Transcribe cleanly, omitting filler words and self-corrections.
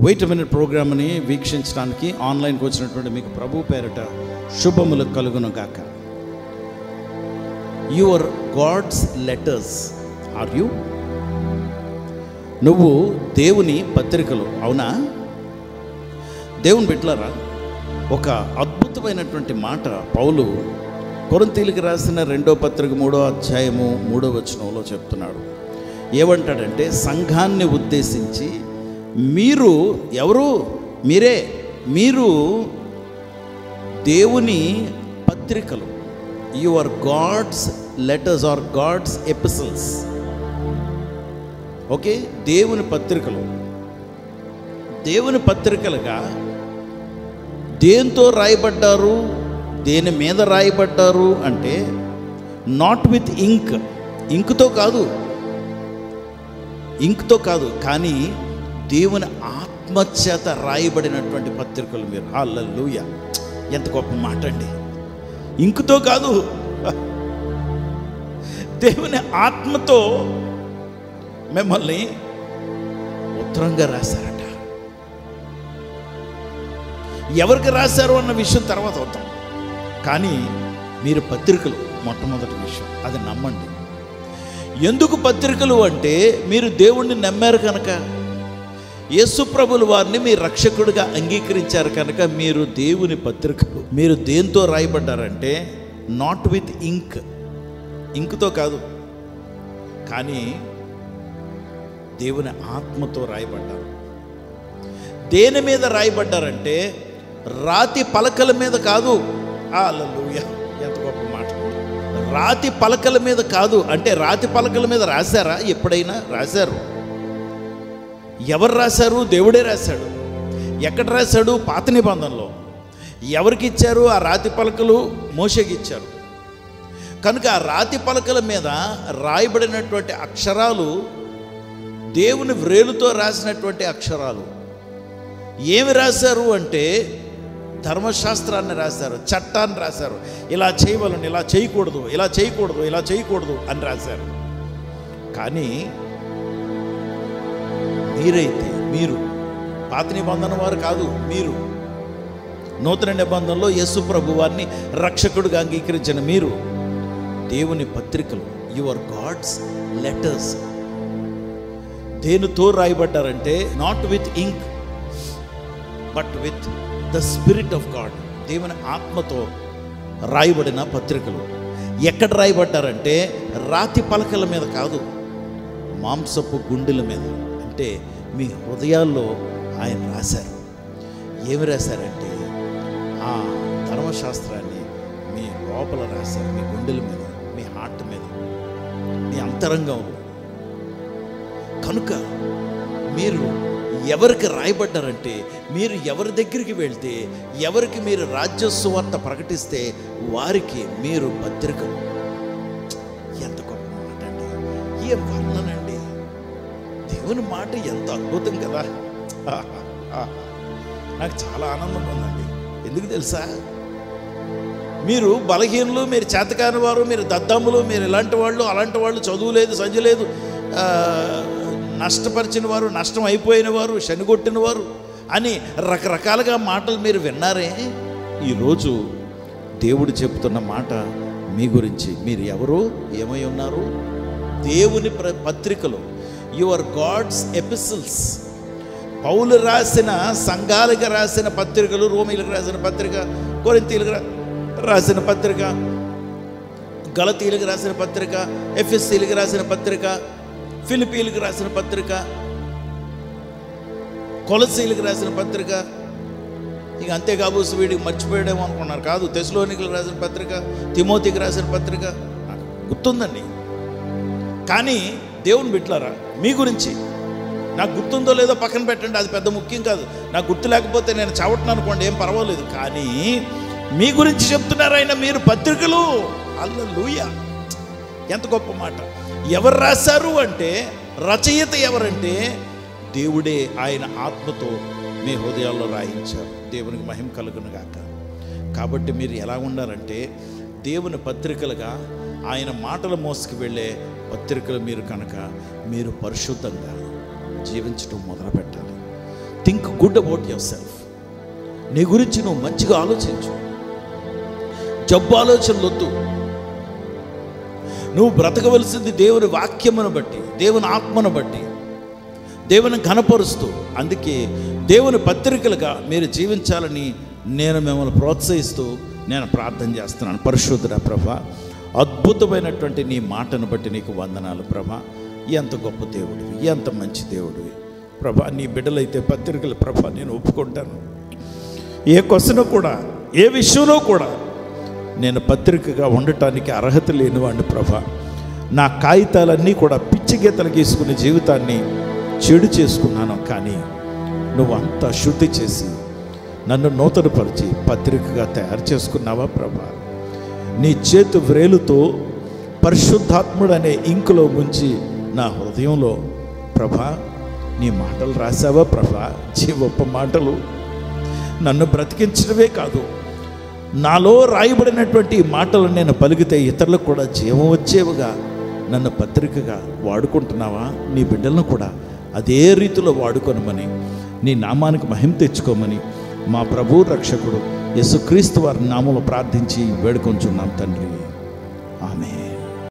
Wait minute ప్రోగ్రామ్ని వీక్షించడానికి ఆన్లైన్కి వచ్చినటువంటి మీకు ప్రభు పేరిట శుభములు కలుగును గాక. Your God's letters are you. నువ్వు దేవుని పత్రికలు, అవునా? దేవుని బిడ్డలారా, ఒక అద్భుతమైనటువంటి మాట పౌలు కొరింథీయులకు రాసిన 2వ పత్రిక 3వ అధ్యాయము 3వ వచనంలో చెప్తున్నాడు. ఏమంటాడంటే, సంఘాన్ని ఉద్దేశించి మీరు ఎవరు? మీరు దేవుని పత్రికలు. Your God's letters or God's epistles. Okay, దేవుని పత్రికలు. దేవుని పత్రికలుగా దేంతో రాయబడ్డారు, దేని మీద రాయబడ్డారు అంటే, నాట్ విత్ ఇంక్తో కాదు, కానీ దేవుని ఆత్మచేత రాయబడినటువంటి పత్రికలు మీరు. హల్లెలూయా! ఎంత గొప్ప మాట అండి. ఇంకుతో కాదు, దేవుని ఆత్మతో మిమ్మల్ని ఉత్తరంగా రాశారట. ఎవరికి రాశారు అన్న విషయం తర్వాత అవుతాం, కానీ మీరు పత్రికలు మొట్టమొదటి విషయం, అది నమ్మండి. ఎందుకు పత్రికలు అంటే, మీరు దేవుణ్ణి నమ్మారు కనుక, యేసు ప్రభుల వారిని మీ రక్షకుడిగా అంగీకరించారు కనుక మీరు దేవుని పత్రికలు. మీరు దేంతో రాయబడ్డారంటే, నాట్ విత్ ఇంక్తో కాదు, కానీ దేవుని ఆత్మతో రాయబడ్డారు. దేని మీద రాయబడ్డారంటే, రాతి పలకల మీద కాదు. హల్లెలూయా! ఎంత గొప్ప మాట. రాతి పలకల మీద కాదు అంటే, రాతి పలకల మీద రాశారా? ఎప్పుడైనా రాశారు? ఎవరు రాశారు? దేవుడే రాశాడు. ఎక్కడ రాశాడు? పాత నిబంధనలో. ఎవరికి ఇచ్చారు ఆ రాతి పలకలు? మోషేకి ఇచ్చారు. కనుక ఆ రాతి పలకల మీద రాయబడినటువంటి అక్షరాలు దేవుని వ్రేలుతో రాసినటువంటి అక్షరాలు. ఏమి రాశారు అంటే, ధర్మశాస్త్రాన్ని రాశారు, చట్టాన్ని రాశారు. ఇలా చేయవలను, ఇలా చేయకూడదు, ఇలా చేయకూడదు, ఇలా చేయకూడదు అని రాశారు. కానీ మీరు పాత నిబంధన వారు కాదు, మీరు నూతన నిబంధనలో యేసు ప్రభు వారిని రక్షకుడిగా అంగీకరించిన మీరు దేవుని పత్రికలు. Your God's letters. దేనితో రాయబడ్డారంటే, not with ink but with the spirit of God. దేవుని ఆత్మతో రాయబడిన పత్రికలు. ఎక్కడ రాయబడ్డారంటే, రాతి పలకల మీద కాదు, మాంసపు గుండెల మీద. అంటే మీ హృదయాల్లో ఆయన రాశారు. ఏమి రాశారంటే, ఆ ధర్మశాస్త్రాన్ని మీ లోపల రాశారు, మీ గుండెల మీద, మీ హార్ట్ మీద, మీ అంతరంగంలో. కనుక మీరు ఎవరికి రాయబడ్డారంటే, మీరు ఎవరి దగ్గరికి వెళ్తే, ఎవరికి మీరు రాజ్య సువార్త ప్రకటిస్తే వారికి మీరు పత్రికలు. ఎంత గొప్ప మాట అండి! ఏం వర్ణనండి! దేవుని మాట ఎంత అద్భుతం కదా! నాకు చాలా ఆనందం ఉందండి. ఎందుకు తెలుసా? మీరు బలహీనులు, మీరు చేతకాని వారు, మీరు దద్దమ్ములు, మీరు ఇలాంటి వాళ్ళు, అలాంటి వాళ్ళు, చదువు లేదు, సంజ లేదు, నష్టపరిచిన వారు, నష్టం అయిపోయిన వారు, శనిగొట్టిన వారు అని రకరకాలుగా మాటలు మీరు విన్నారే. ఈరోజు దేవుడు చెప్తున్న మాట మీ గురించి. మీరు ఎవరు? ఏమై ఉన్నారు? దేవుని పత్రికలు. Your God's apostles. పౌలు రాసిన సంఘాలకు రాసిన పత్రికలు, రోమీలకు రాసిన పత్రిక, కొరింథీయులకు రాసిన పత్రిక, గలతీయులకు రాసిన పత్రిక, ఎఫెసీయులకు రాసిన పత్రిక, ఫిలిప్పీయులకు రాసిన పత్రిక, కొలసీయులకు రాసిన పత్రిక. ఇక అంతే కాబోసు వీడికి మర్చిపోయాడేమో అనుకున్నారు. కాదు, తెస్సలోనికలకు రాసిన పత్రిక, తిమోతికి రాసిన పత్రిక. నాకు గుర్తుందండి. కానీ దేవుని బిడ్డలారా, మీ గురించి నాకు గుర్తుందో లేదో పక్కన పెట్టండి, అది పెద్ద ముఖ్యం కాదు. నాకు గుర్తు లేకపోతే నేను చావట్ను అనుకోండి, ఏం పర్వాలేదు. కానీ మీ గురించి చెప్తున్నారు ఆయన, మీరు పత్రికలు. హల్లెలూయా! ఎంత గొప్ప మాట. ఎవరు రాశారు అంటే, రచయిత ఎవరంటే దేవుడే. ఆయన ఆత్మతో మీ హృదయాల్లో రాయించారు. దేవునికి మహిమ కలుగును గాక. కాబట్టి మీరు ఎలా ఉండాలంటే, దేవుని పత్రికలుగా, ఆయన మాటలు మోసుకు వెళ్ళే పత్రికలు మీరు కనుక, మీరు పరిశుద్ధంగా జీవించడం మొదలు పెట్టాలి. Think good about your self. నీ గురించి నువ్వు మంచిగా ఆలోచించు. జబ్బు ఆలోచనలు వద్దు. నువ్వు బ్రతకవలసింది దేవుని వాక్యమును బట్టి, దేవుని ఆత్మను బట్టి, దేవుని ఘనపరుస్తూ. అందుకే దేవుని పత్రికలుగా మీరు జీవించాలని నేను మిమ్మల్ని ప్రోత్సహిస్తూ నేను ప్రార్థన చేస్తున్నాను. పరిశుద్ధుడా ప్రభా, అద్భుతమైనటువంటి నీ మాటను బట్టి నీకు వందనాలు ప్రభా. ఎంత గొప్ప దేవుడివి, ఎంత మంచి దేవుడివి ప్రభా. నీ బిడ్డలైతే పత్రికలు ప్రభా నేను ఒప్పుకుంటాను. ఏ క్వశ్చన్ కూడా, ఏ విషయంలో కూడా నేను పత్రికగా ఉండటానికి అర్హత లేనివాడిని ప్రభా. నా కాగితాలన్నీ కూడా పిచ్చి గీతలు గీసుకునే జీవితాన్ని చెడు చేసుకున్నాను. కానీ నువ్వు అంతా శుద్ధి చేసి నన్ను నూతనపరిచి పత్రికగా తయారు చేసుకున్నావా ప్రభా. నీ చేతు వ్రేలుతో పరిశుద్ధాత్ముడు అనే ఇంకులో ముంచి నా హృదయంలో ప్రభా నీ మాటలు రాసావా ప్రభా. జీవొప్ప మాటలు నన్ను బ్రతికించడమే కాదు, నాలో రాయబడినటువంటి మాటలు నేను పలికితే ఇతరులకు కూడా జీవం వచ్చేవిగా నన్ను పత్రికగా వాడుకుంటున్నావా. నీ బిడ్డలను కూడా అదే రీతిలో వాడుకొనమని, నీ నామానికి మహిమ తెచ్చుకోమని మా ప్రభు రక్షకుడు యేసుక్రీస్తు వారి నామములో ప్రార్థించి వేడుకొంచున్నాం తండ్రి. ఆమేన్.